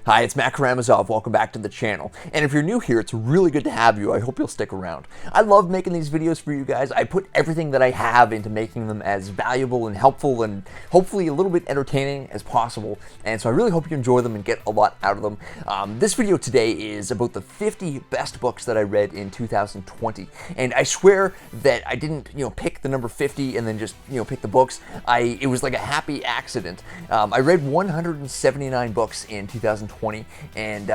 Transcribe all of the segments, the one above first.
Hi, it's Matt Karamazov. Welcome back to the channel. And if you're new here, it's really good to have you. I hope you'll stick around. I love making these videos for you guys. I put everything that I have into making them as valuable and helpful and hopefully a little bit entertaining as possible. And so I really hope you enjoy them and get a lot out of them. This video today is about the 50 best books that I read in 2020. And I swear that I didn't, pick the number 50 and then just, pick the books. It was like a happy accident. I read 179 books in 2020. And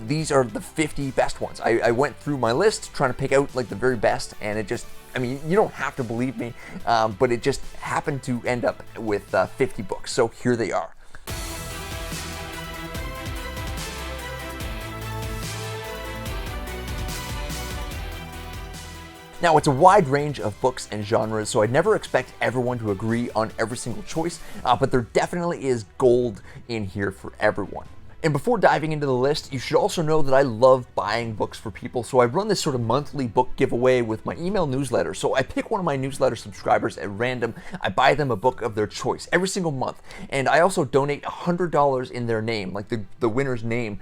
these are the 50 best ones. I went through my list trying to pick out like the very best, and it just, you don't have to believe me, but it just happened to end up with 50 books. So here they are. Now, it's a wide range of books and genres, so I'd never expect everyone to agree on every single choice, but there definitely is gold in here for everyone. And before diving into the list, you should also know that I love buying books for people, so I run this sort of monthly book giveaway with my email newsletter. So I pick one of my newsletter subscribers at random, I buy them a book of their choice every single month, and I also donate $100 in their name, like the winner's name,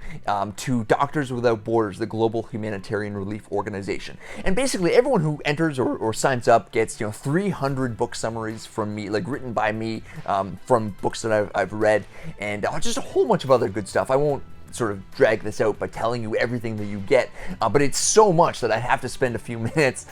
to Doctors Without Borders, the global humanitarian relief organization. And basically everyone who enters or signs up gets 300 book summaries from me, like written by me, from books that I've read, and just a whole bunch of other good stuff. I won't sort of drag this out by telling you everything that you get, but it's so much that I have to spend a few minutes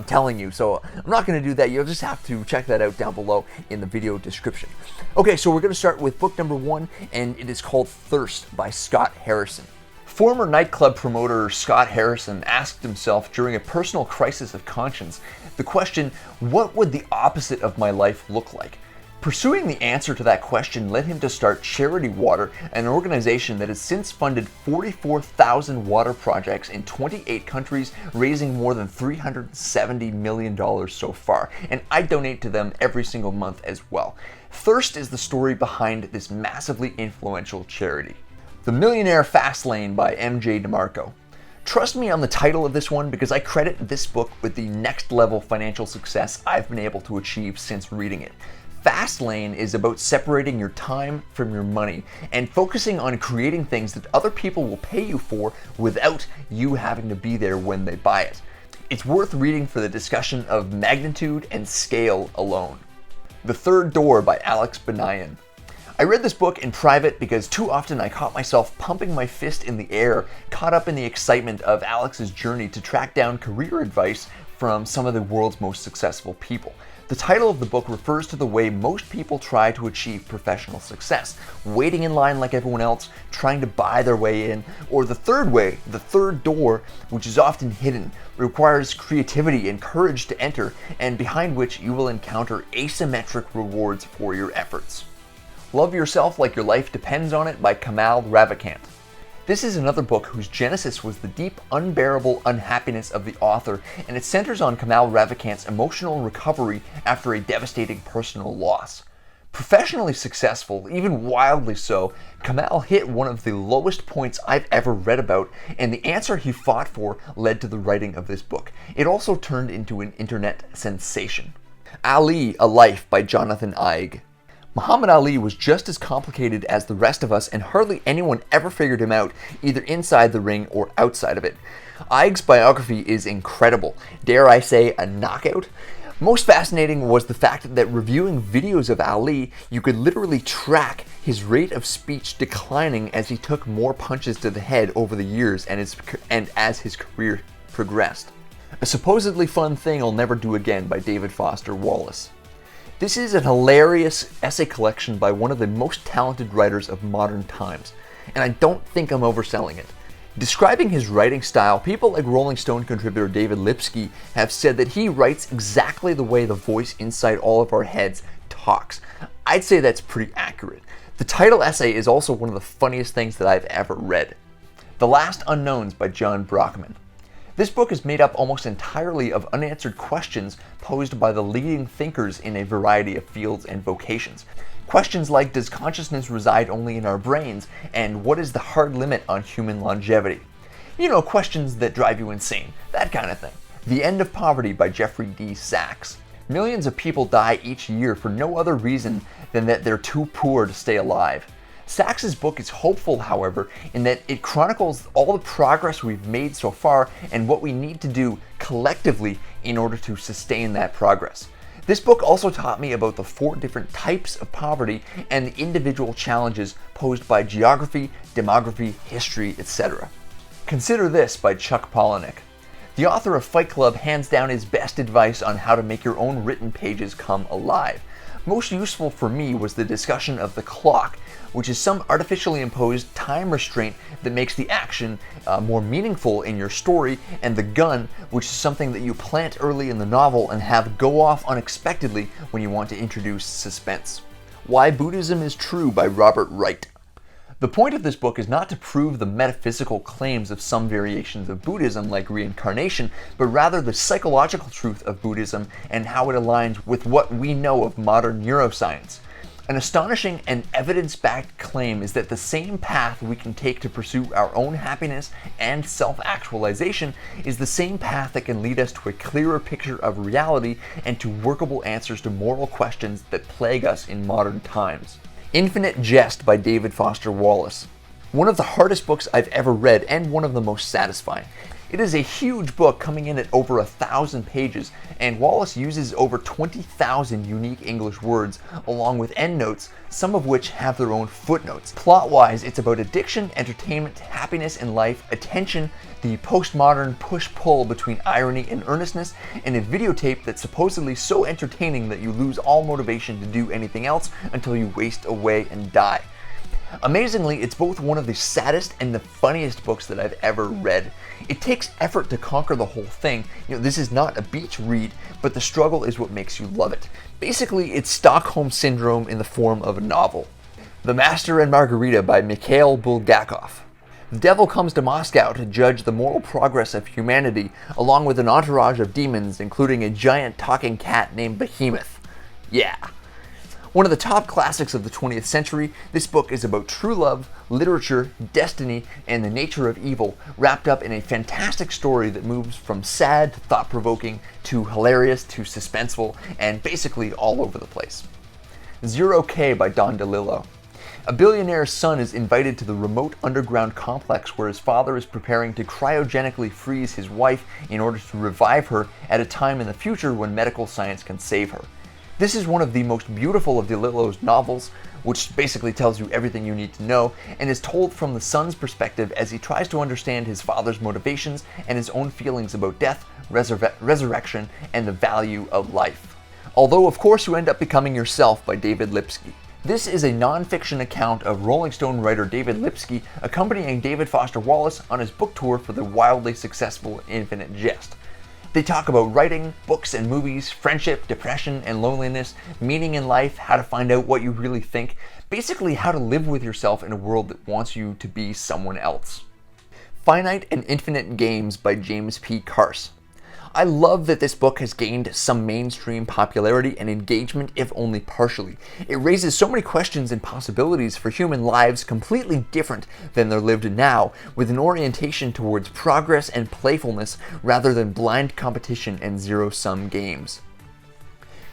telling you. So I'm not going to do that. You'll just have to check that out down below in the video description. Okay, so we're going to start with book number 1, and it is called Thirst by Scott Harrison. Former nightclub promoter Scott Harrison asked himself during a personal crisis of conscience the question, what would the opposite of my life look like? Pursuing the answer to that question led him to start Charity Water, an organization that has since funded 44,000 water projects in 28 countries, raising more than $370 million so far. And I donate to them every single month as well. Thirst is the story behind this massively influential charity. The Millionaire Fastlane by M.J. DeMarco. Trust me on the title of this one because I credit this book with the next level financial success I've been able to achieve since reading it. Fastlane is about separating your time from your money and focusing on creating things that other people will pay you for without you having to be there when they buy it. It's worth reading for the discussion of magnitude and scale alone. The Third Door by Alex Banayan. I read this book in private because too often I caught myself pumping my fist in the air, caught up in the excitement of Alex's journey to track down career advice from some of the world's most successful people. The title of the book refers to the way most people try to achieve professional success, waiting in line like everyone else, trying to buy their way in, or the third way, the third door, which is often hidden, requires creativity and courage to enter, and behind which you will encounter asymmetric rewards for your efforts. Love Yourself Like Your Life Depends on It by Ravikant. This is another book whose genesis was the deep, unbearable unhappiness of the author, and it centers on Ravikant's emotional recovery after a devastating personal loss. Professionally successful, even wildly so, Kamal hit one of the lowest points I've ever read about, and the answer he fought for led to the writing of this book. It also turned into an internet sensation. Ali, A Life by Jonathan Eig. Muhammad Ali was just as complicated as the rest of us, and hardly anyone ever figured him out, either inside the ring or outside of it. Eig's biography is incredible, dare I say a knockout. Most fascinating was the fact that reviewing videos of Ali, you could literally track his rate of speech declining as he took more punches to the head over the years and as his career progressed. A supposedly fun thing I'll never do again by David Foster Wallace. This is an hilarious essay collection by one of the most talented writers of modern times, and I don't think I'm overselling it. Describing his writing style, people like Rolling Stone contributor David Lipsky have said that he writes exactly the way the voice inside all of our heads talks. I'd say that's pretty accurate. The title essay is also one of the funniest things that I've ever read. The Last Unknowns by John Brockman. This book is made up almost entirely of unanswered questions posed by the leading thinkers in a variety of fields and vocations. Questions like, does consciousness reside only in our brains? And what is the hard limit on human longevity? Questions that drive you insane, that kind of thing. The End of Poverty by Jeffrey D. Sachs. Millions of people die each year for no other reason than that they're too poor to stay alive. Sacks's book is hopeful, however, in that it chronicles all the progress we've made so far and what we need to do collectively in order to sustain that progress. This book also taught me about the 4 different types of poverty and the individual challenges posed by geography, demography, history, etc. Consider This by Chuck Palahniuk. The author of Fight Club hands down his best advice on how to make your own written pages come alive. Most useful for me was the discussion of the clock, which is some artificially imposed time restraint that makes the action more meaningful in your story, and the gun, which is something that you plant early in the novel and have go off unexpectedly when you want to introduce suspense. Why Buddhism is True by Robert Wright. The point of this book is not to prove the metaphysical claims of some variations of Buddhism like reincarnation, but rather the psychological truth of Buddhism and how it aligns with what we know of modern neuroscience. An astonishing and evidence-backed claim is that the same path we can take to pursue our own happiness and self-actualization is the same path that can lead us to a clearer picture of reality and to workable answers to moral questions that plague us in modern times. Infinite Jest by David Foster Wallace. One of the hardest books I've ever read and one of the most satisfying. It is a huge book coming in at over 1,000 pages, and Wallace uses over 20,000 unique English words along with endnotes, some of which have their own footnotes. Plot-wise, it's about addiction, entertainment, happiness in life, attention, the postmodern push-pull between irony and earnestness, and a videotape that's supposedly so entertaining that you lose all motivation to do anything else until you waste away and die. Amazingly, it's both one of the saddest and the funniest books that I've ever read. It takes effort to conquer the whole thing. This is not a beach read, but the struggle is what makes you love it. Basically, it's Stockholm Syndrome in the form of a novel. The Master and Margarita by Mikhail Bulgakov. The devil comes to Moscow to judge the moral progress of humanity, along with an entourage of demons, including a giant talking cat named Behemoth. Yeah. One of the top classics of the 20th century, this book is about true love, literature, destiny, and the nature of evil, wrapped up in a fantastic story that moves from sad to thought-provoking to hilarious to suspenseful, and basically all over the place. Zerok by Don DeLillo. A billionaire's son is invited to the remote underground complex where his father is preparing to cryogenically freeze his wife in order to revive her at a time in the future when medical science can save her. This is one of the most beautiful of DeLillo's novels, which basically tells you everything you need to know, and is told from the son's perspective as he tries to understand his father's motivations and his own feelings about death, resurrection, and the value of life. Although, of course, you end up becoming yourself by David Lipsky. This is a non-fiction account of Rolling Stone writer David Lipsky accompanying David Foster Wallace on his book tour for the wildly successful Infinite Jest. They talk about writing, books and movies, friendship, depression and loneliness, meaning in life, how to find out what you really think, basically how to live with yourself in a world that wants you to be someone else. Finite and Infinite Games by James P. Carse. I love that this book has gained some mainstream popularity and engagement, if only partially. It raises so many questions and possibilities for human lives completely different than they're lived now, with an orientation towards progress and playfulness rather than blind competition and zero-sum games.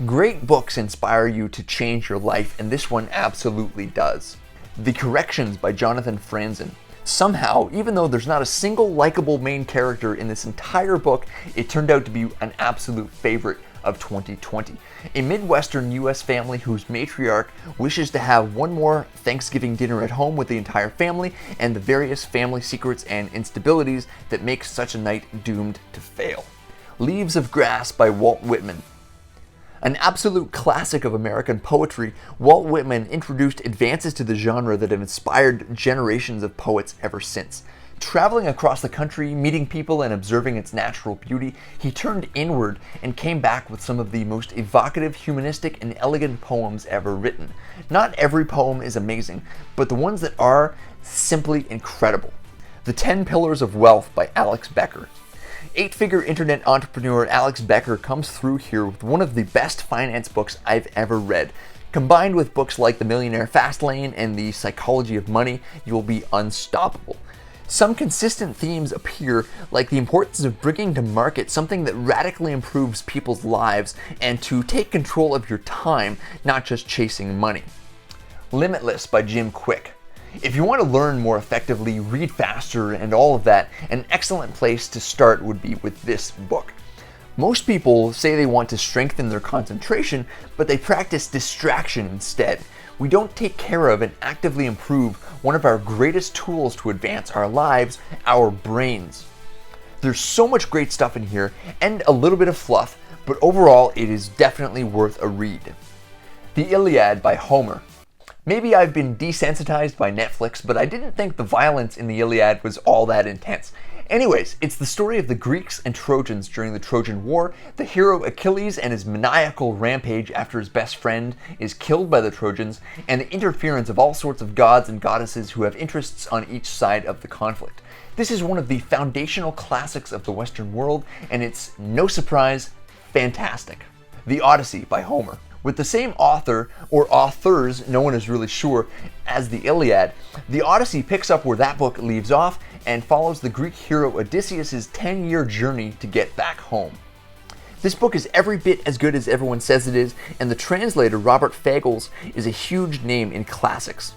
Great books inspire you to change your life, and this one absolutely does. The Corrections by Jonathan Franzen. Somehow, even though there's not a single likable main character in this entire book, it turned out to be an absolute favorite of 2020. A Midwestern US family whose matriarch wishes to have one more Thanksgiving dinner at home with the entire family, and the various family secrets and instabilities that make such a night doomed to fail. Leaves of Grass by Walt Whitman. An absolute classic of American poetry, Walt Whitman introduced advances to the genre that have inspired generations of poets ever since. Traveling across the country, meeting people, and observing its natural beauty, he turned inward and came back with some of the most evocative, humanistic, and elegant poems ever written. Not every poem is amazing, but the ones that are, simply incredible. The 10 Pillars of Wealth by Alex Becker. Eight-figure internet entrepreneur Alex Becker comes through here with one of the best finance books I've ever read. Combined with books like The Millionaire Fastlane and The Psychology of Money, you will be unstoppable. Some consistent themes appear, like the importance of bringing to market something that radically improves people's lives and to take control of your time, not just chasing money. Limitless by Jim Quick. If you want to learn more effectively, read faster, and all of that, an excellent place to start would be with this book. Most people say they want to strengthen their concentration, but they practice distraction instead. We don't take care of and actively improve one of our greatest tools to advance our lives, our brains. There's so much great stuff in here, and a little bit of fluff, but overall it is definitely worth a read. The Iliad by Homer. Maybe I've been desensitized by Netflix, but I didn't think the violence in the Iliad was all that intense. Anyways, it's the story of the Greeks and Trojans during the Trojan War, the hero Achilles and his maniacal rampage after his best friend is killed by the Trojans, and the interference of all sorts of gods and goddesses who have interests on each side of the conflict. This is one of the foundational classics of the Western world, and it's, no surprise, fantastic. The Odyssey by Homer. With the same author, or authors, no one is really sure, as the Iliad, the Odyssey picks up where that book leaves off and follows the Greek hero Odysseus' 10-year journey to get back home. This book is every bit as good as everyone says it is, and the translator, Robert Fagles, is a huge name in classics.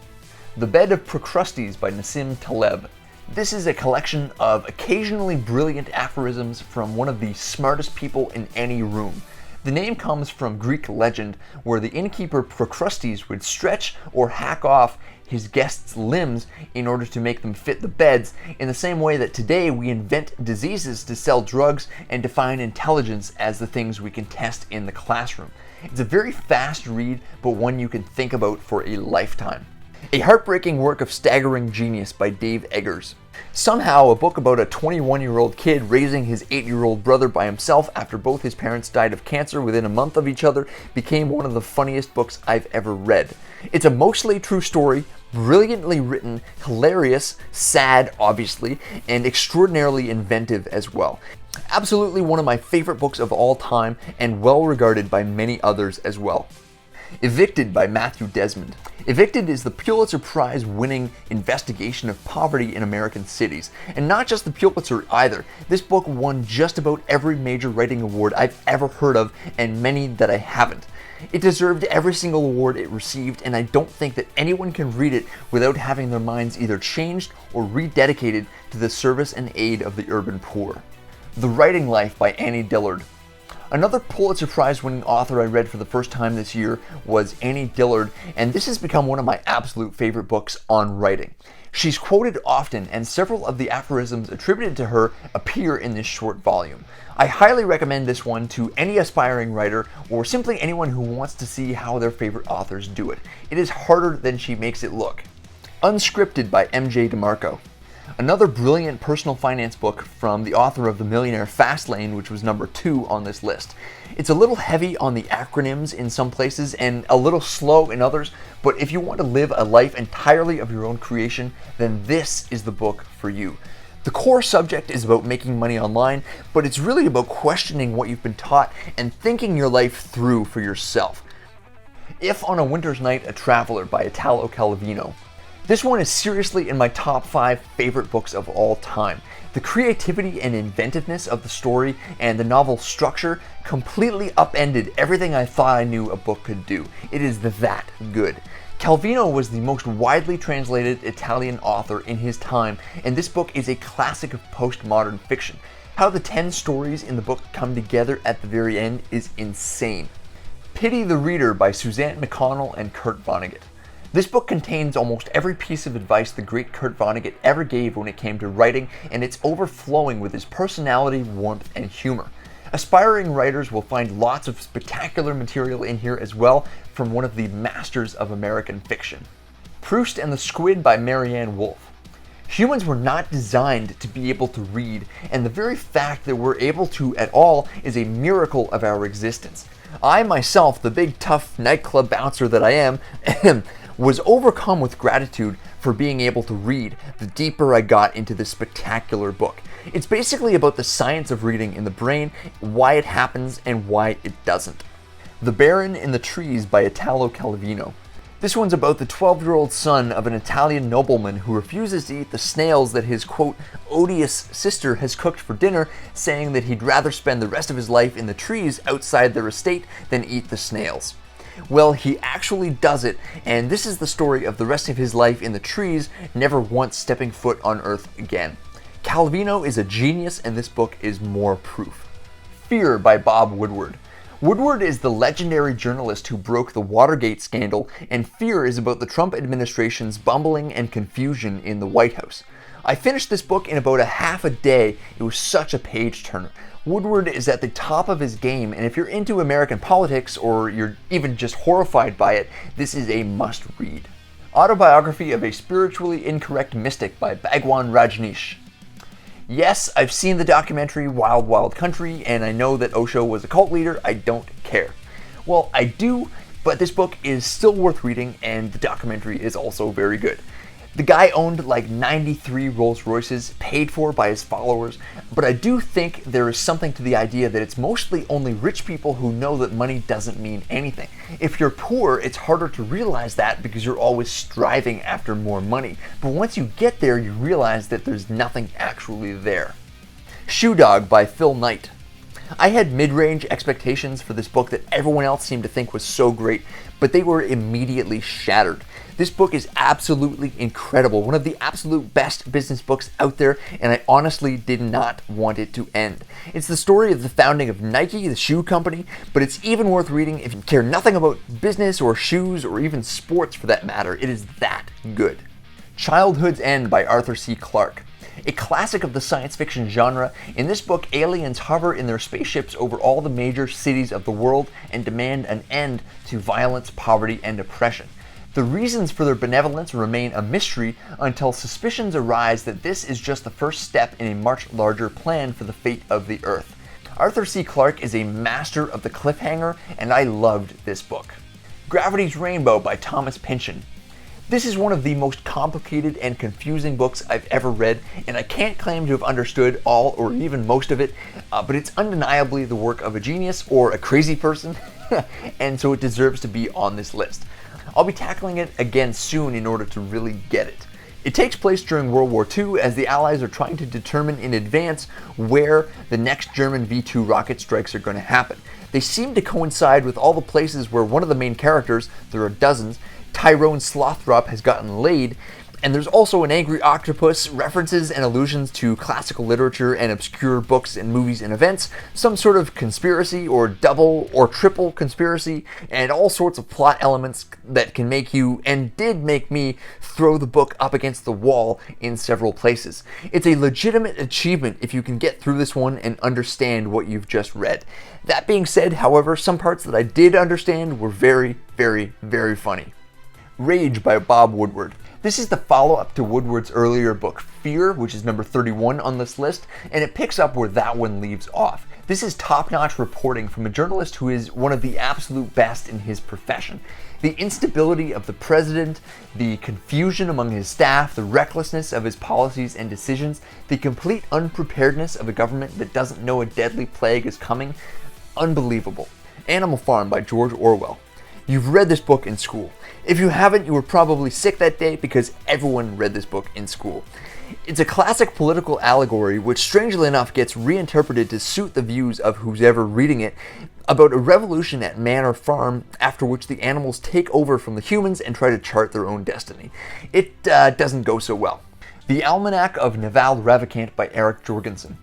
The Bed of Procrustes by Nassim Taleb. This is a collection of occasionally brilliant aphorisms from one of the smartest people in any room. The name comes from Greek legend, where the innkeeper Procrustes would stretch or hack off his guests' limbs in order to make them fit the beds, in the same way that today we invent diseases to sell drugs and define intelligence as the things we can test in the classroom. It's a very fast read, but one you can think about for a lifetime. A heartbreaking work of staggering genius by Dave Eggers. Somehow, a book about a 21-year-old kid raising his 8-year-old brother by himself after both his parents died of cancer within a month of each other became one of the funniest books I've ever read. It's a mostly true story, brilliantly written, hilarious, sad, obviously, and extraordinarily inventive as well. Absolutely one of my favorite books of all time, and well regarded by many others as well. Evicted by Matthew Desmond. Evicted is the Pulitzer Prize winning investigation of poverty in American cities. And not just the Pulitzer either. This book won just about every major writing award I've ever heard of, and many that I haven't. It deserved every single award it received, and I don't think that anyone can read it without having their minds either changed or rededicated to the service and aid of the urban poor. The Writing Life by Annie Dillard. Another Pulitzer Prize winning author I read for the first time this year was Annie Dillard, and this has become one of my absolute favorite books on writing. She's quoted often, and several of the aphorisms attributed to her appear in this short volume. I highly recommend this one to any aspiring writer, or simply anyone who wants to see how their favorite authors do it. It is harder than she makes it look. Unscripted by M.J. DeMarco. Another brilliant personal finance book from the author of the Millionaire Fastlane, which was number 2 on this list. It's a little heavy on the acronyms in some places and a little slow in others, but if you want to live a life entirely of your own creation, then this is the book for you. The core subject is about making money online, but it's really about questioning what you've been taught and thinking your life through for yourself. If on a Winter's Night, a Traveler by Italo Calvino. This one is seriously in my top 5 favorite books of all time. The creativity and inventiveness of the story and the novel structure completely upended everything I thought I knew a book could do. It is that good. Calvino was the most widely translated Italian author in his time, and this book is a classic of postmodern fiction. How the 10 stories in the book come together at the very end is insane. Pity the Reader by Suzanne McConnell and Kurt Vonnegut. This book contains almost every piece of advice the great Kurt Vonnegut ever gave when it came to writing, and it's overflowing with his personality, warmth, and humor. Aspiring writers will find lots of spectacular material in here as well from one of the masters of American fiction. Proust and the Squid by Marianne Wolfe. Humans were not designed to be able to read, and the very fact that we're able to at all is a miracle of our existence. I myself, the big tough nightclub bouncer that I am, was overcome with gratitude for being able to read the deeper I got into this spectacular book. It's basically about the science of reading in the brain, why it happens and why it doesn't. The Baron in the Trees by Italo Calvino. This one's about the 12-year-old son of an Italian nobleman who refuses to eat the snails that his, quote, odious sister has cooked for dinner, saying that he'd rather spend the rest of his life in the trees outside their estate than eat the snails. Well, he actually does it, and this is the story of the rest of his life in the trees, never once stepping foot on Earth again. Calvino is a genius, and this book is more proof. Fear by Bob Woodward. Woodward is the legendary journalist who broke the Watergate scandal, and Fear is about the Trump administration's bumbling and confusion in the White House. I finished this book in about a half a day. It was such a page-turner. Woodward is at the top of his game, and if you're into American politics or you're even just horrified by it, this is a must-read. Autobiography of a Spiritually Incorrect Mystic by Bhagwan Rajneesh. Yes, I've seen the documentary Wild Wild Country, and I know that Osho was a cult leader. I don't care. Well, I do, but this book is still worth reading, and the documentary is also very good. The guy owned like 93 Rolls Royces, paid for by his followers, but I do think there is something to the idea that it's mostly only rich people who know that money doesn't mean anything. If you're poor, it's harder to realize that because you're always striving after more money. But once you get there, you realize that there's nothing actually there. Shoe Dog by Phil Knight. I had mid-range expectations for this book that everyone else seemed to think was so great, but they were immediately shattered. This book is absolutely incredible, one of the absolute best business books out there, and I honestly did not want it to end. It's the story of the founding of Nike, the shoe company, but it's even worth reading if you care nothing about business or shoes or even sports for that matter. It is that good. Childhood's End by Arthur C. Clarke. A classic of the science fiction genre, in this book aliens hover in their spaceships over all the major cities of the world and demand an end to violence, poverty, and oppression. The reasons for their benevolence remain a mystery until suspicions arise that this is just the first step in a much larger plan for the fate of the Earth. Arthur C. Clarke is a master of the cliffhanger, and I loved this book. Gravity's Rainbow by Thomas Pynchon. This is one of the most complicated and confusing books I've ever read, and I can't claim to have understood all or even most of it, but it's undeniably the work of a genius or a crazy person, and so it deserves to be on this list. I'll be tackling it again soon in order to really get it. It takes place during World War II as the Allies are trying to determine in advance where the next German V-2 rocket strikes are going to happen. They seem to coincide with all the places where one of the main characters, there are dozens, Tyrone Slothrop, has gotten laid, and there's also an angry octopus, references and allusions to classical literature and obscure books and movies and events, some sort of conspiracy or double or triple conspiracy, and all sorts of plot elements that can make you, and did make me, throw the book up against the wall in several places. It's a legitimate achievement if you can get through this one and understand what you've just read. That being said, however, some parts that I did understand were very, very, very funny. Rage by Bob Woodward. This is the follow-up to Woodward's earlier book, Fear, which is number 31 on this list, and it picks up where that one leaves off. This is top-notch reporting from a journalist who is one of the absolute best in his profession. The instability of the president, the confusion among his staff, the recklessness of his policies and decisions, the complete unpreparedness of a government that doesn't know a deadly plague is coming. Unbelievable. Animal Farm by George Orwell. You've read this book in school. If you haven't, you were probably sick that day because everyone read this book in school. It's a classic political allegory which strangely enough gets reinterpreted to suit the views of who's ever reading it, about a revolution at Manor Farm after which the animals take over from the humans and try to chart their own destiny. It doesn't go so well. The Almanac of Naval Ravikant by Eric Jorgensen.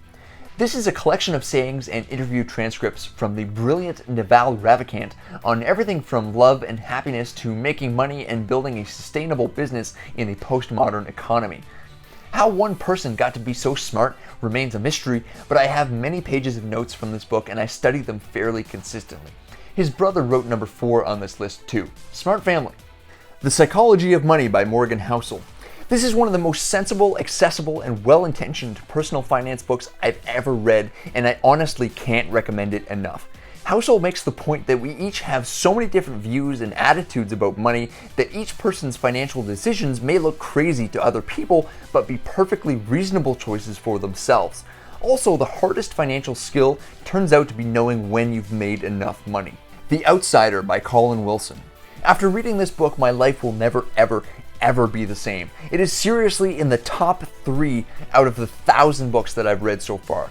This is a collection of sayings and interview transcripts from the brilliant Naval Ravikant on everything from love and happiness to making money and building a sustainable business in the postmodern economy. How one person got to be so smart remains a mystery, but I have many pages of notes from this book and I study them fairly consistently. His brother wrote number 4 on this list too. Smart family. The Psychology of Money by Morgan Housel. This is one of the most sensible, accessible, and well-intentioned personal finance books I've ever read, and I honestly can't recommend it enough. Housel makes the point that we each have so many different views and attitudes about money that each person's financial decisions may look crazy to other people, but be perfectly reasonable choices for themselves. Also, the hardest financial skill turns out to be knowing when you've made enough money. The Outsider by Colin Wilson. After reading this book, my life will never, ever be the same. It is seriously in the top 3 out of the 1,000 books that I've read so far.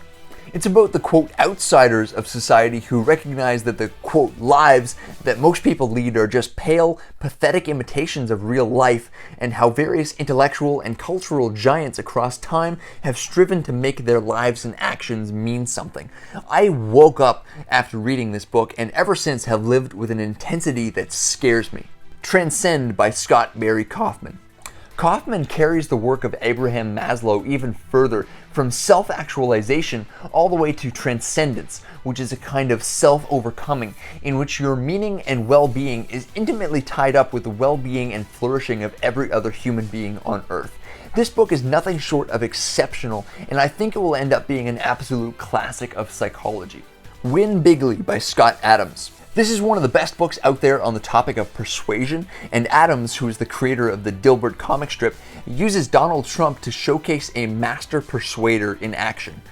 It's about the, quote, outsiders of society who recognize that the, quote, lives that most people lead are just pale, pathetic imitations of real life, and how various intellectual and cultural giants across time have striven to make their lives and actions mean something. I woke up after reading this book and ever since have lived with an intensity that scares me. Transcend by Scott Barry Kaufman. Kaufman carries the work of Abraham Maslow even further, from self-actualization all the way to transcendence, which is a kind of self-overcoming in which your meaning and well-being is intimately tied up with the well-being and flourishing of every other human being on Earth. This book is nothing short of exceptional, and I think it will end up being an absolute classic of psychology. Win Bigly by Scott Adams. This is one of the best books out there on the topic of persuasion, and Adams, who is the creator of the Dilbert comic strip, uses Donald Trump to showcase a master persuader in action.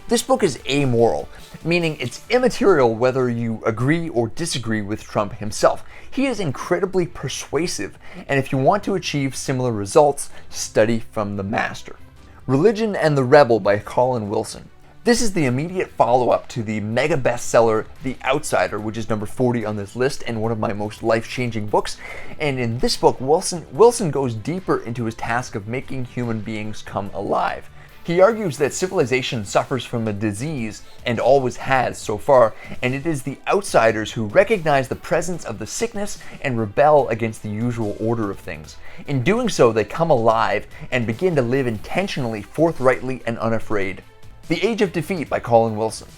This book is amoral, meaning it's immaterial whether you agree or disagree with Trump himself. He is incredibly persuasive, and if you want to achieve similar results, study from the master. Religion and the Rebel by Colin Wilson. This is the immediate follow-up to the mega bestseller The Outsider, which is number 40 on this list and one of my most life-changing books. And in this book, Wilson goes deeper into his task of making human beings come alive. He argues that civilization suffers from a disease, and always has so far, and it is the outsiders who recognize the presence of the sickness and rebel against the usual order of things. In doing so, they come alive and begin to live intentionally, forthrightly, and unafraid. The Age of Defeat by Colin Wilson.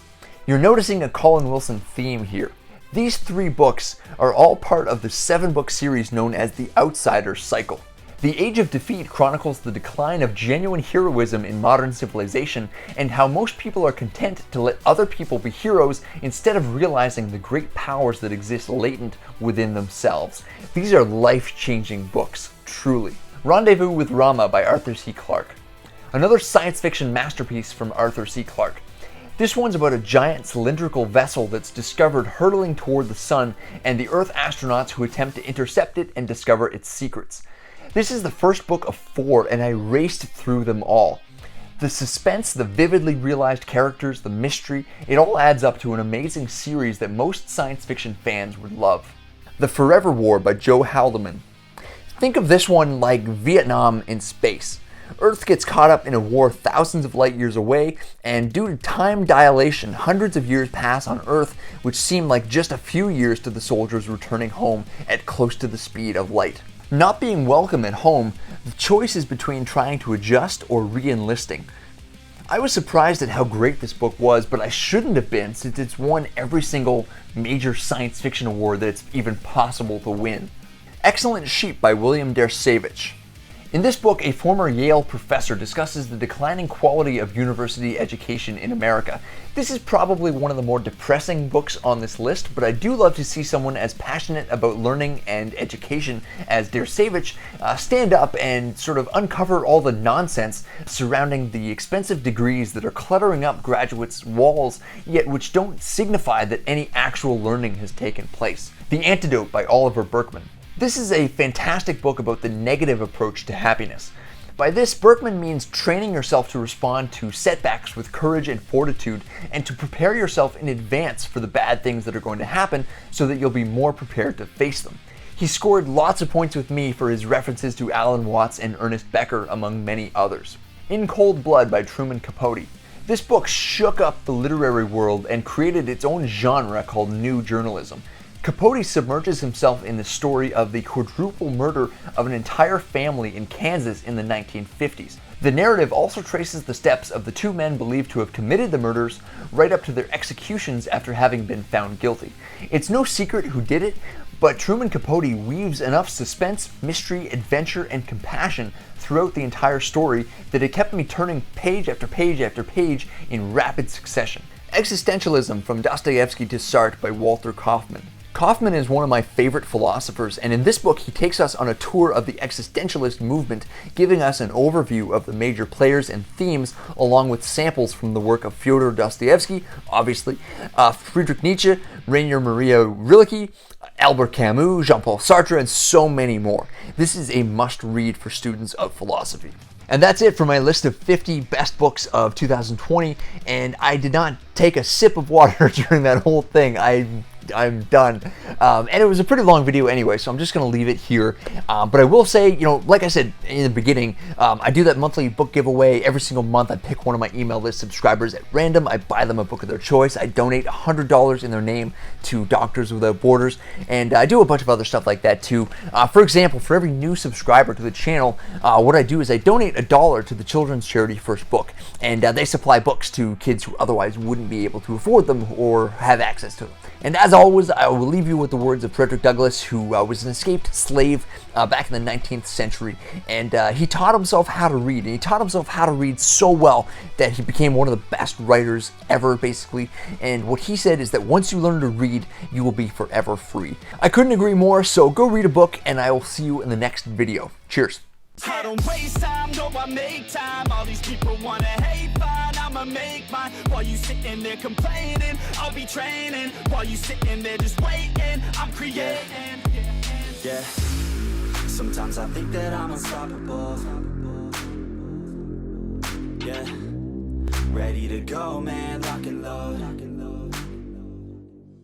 You're noticing a Colin Wilson theme here. These 3 books are all part of the 7-book series known as the Outsider Cycle. The Age of Defeat chronicles the decline of genuine heroism in modern civilization and how most people are content to let other people be heroes instead of realizing the great powers that exist latent within themselves. These are life-changing books, truly. Rendezvous with Rama by Arthur C. Clarke. Another science fiction masterpiece from Arthur C. Clarke. This one's about a giant cylindrical vessel that's discovered hurtling toward the sun and the Earth astronauts who attempt to intercept it and discover its secrets. This is the first book of 4 and I raced through them all. The suspense, the vividly realized characters, the mystery, it all adds up to an amazing series that most science fiction fans would love. The Forever War by Joe Haldeman. Think of this one like Vietnam in space. Earth gets caught up in a war thousands of light years away, and due to time dilation, hundreds of years pass on Earth, which seem like just a few years to the soldiers returning home at close to the speed of light. Not being welcome at home, the choice is between trying to adjust or re-enlisting. I was surprised at how great this book was, but I shouldn't have been since it's won every single major science fiction award that it's even possible to win. Excellent Sheep by William Dershowitz. In this book, a former Yale professor discusses the declining quality of university education in America. This is probably one of the more depressing books on this list, but I do love to see someone as passionate about learning and education as Dershowitz stand up and sort of uncover all the nonsense surrounding the expensive degrees that are cluttering up graduates' walls, yet which don't signify that any actual learning has taken place. The Antidote by Oliver Burkeman. This is a fantastic book about the negative approach to happiness. By this, Burkeman means training yourself to respond to setbacks with courage and fortitude, and to prepare yourself in advance for the bad things that are going to happen so that you'll be more prepared to face them. He scored lots of points with me for his references to Alan Watts and Ernest Becker, among many others. In Cold Blood by Truman Capote. This book shook up the literary world and created its own genre called New Journalism. Capote submerges himself in the story of the quadruple murder of an entire family in Kansas in the 1950s. The narrative also traces the steps of the 2 men believed to have committed the murders right up to their executions after having been found guilty. It's no secret who did it, but Truman Capote weaves enough suspense, mystery, adventure, and compassion throughout the entire story that it kept me turning page after page after page in rapid succession. Existentialism, From Dostoevsky to Sartre by Walter Kaufman. Kaufman is one of my favorite philosophers, and in this book he takes us on a tour of the existentialist movement, giving us an overview of the major players and themes, along with samples from the work of Fyodor Dostoevsky, obviously, Friedrich Nietzsche, Rainer Maria Rilke, Albert Camus, Jean-Paul Sartre, and so many more. This is a must-read for students of philosophy. And that's it for my list of 50 best books of 2020, and I did not take a sip of water during that whole thing. I'm done. And it was a pretty long video anyway, so I'm just going to leave it here. But I will say, like I said in the beginning, I do that monthly book giveaway every single month. I pick one of my email list subscribers at random. I buy them a book of their choice. I donate $100 in their name to Doctors Without Borders, and I do a bunch of other stuff like that too. For example, for every new subscriber to the channel, what I do is I donate $1 to the children's charity First Book, and they supply books to kids who otherwise wouldn't be able to afford them or have access to them. And as always, I will leave you with the words of Frederick Douglass, who was an escaped slave back in the 19th century. And he taught himself how to read, and he taught himself how to read so well that he became one of the best writers ever, basically. And what he said is that once you learn to read, you will be forever free. I couldn't agree more, so go read a book, and I will see you in the next video. Cheers. I don't waste time, no, I make time. All these people wanna hate, fine, I'ma make mine. While you sitting there complaining, I'll be training. While you sitting there just waiting, I'm creating. Yeah, sometimes I think that I'm unstoppable. Yeah, ready to go, man, lock and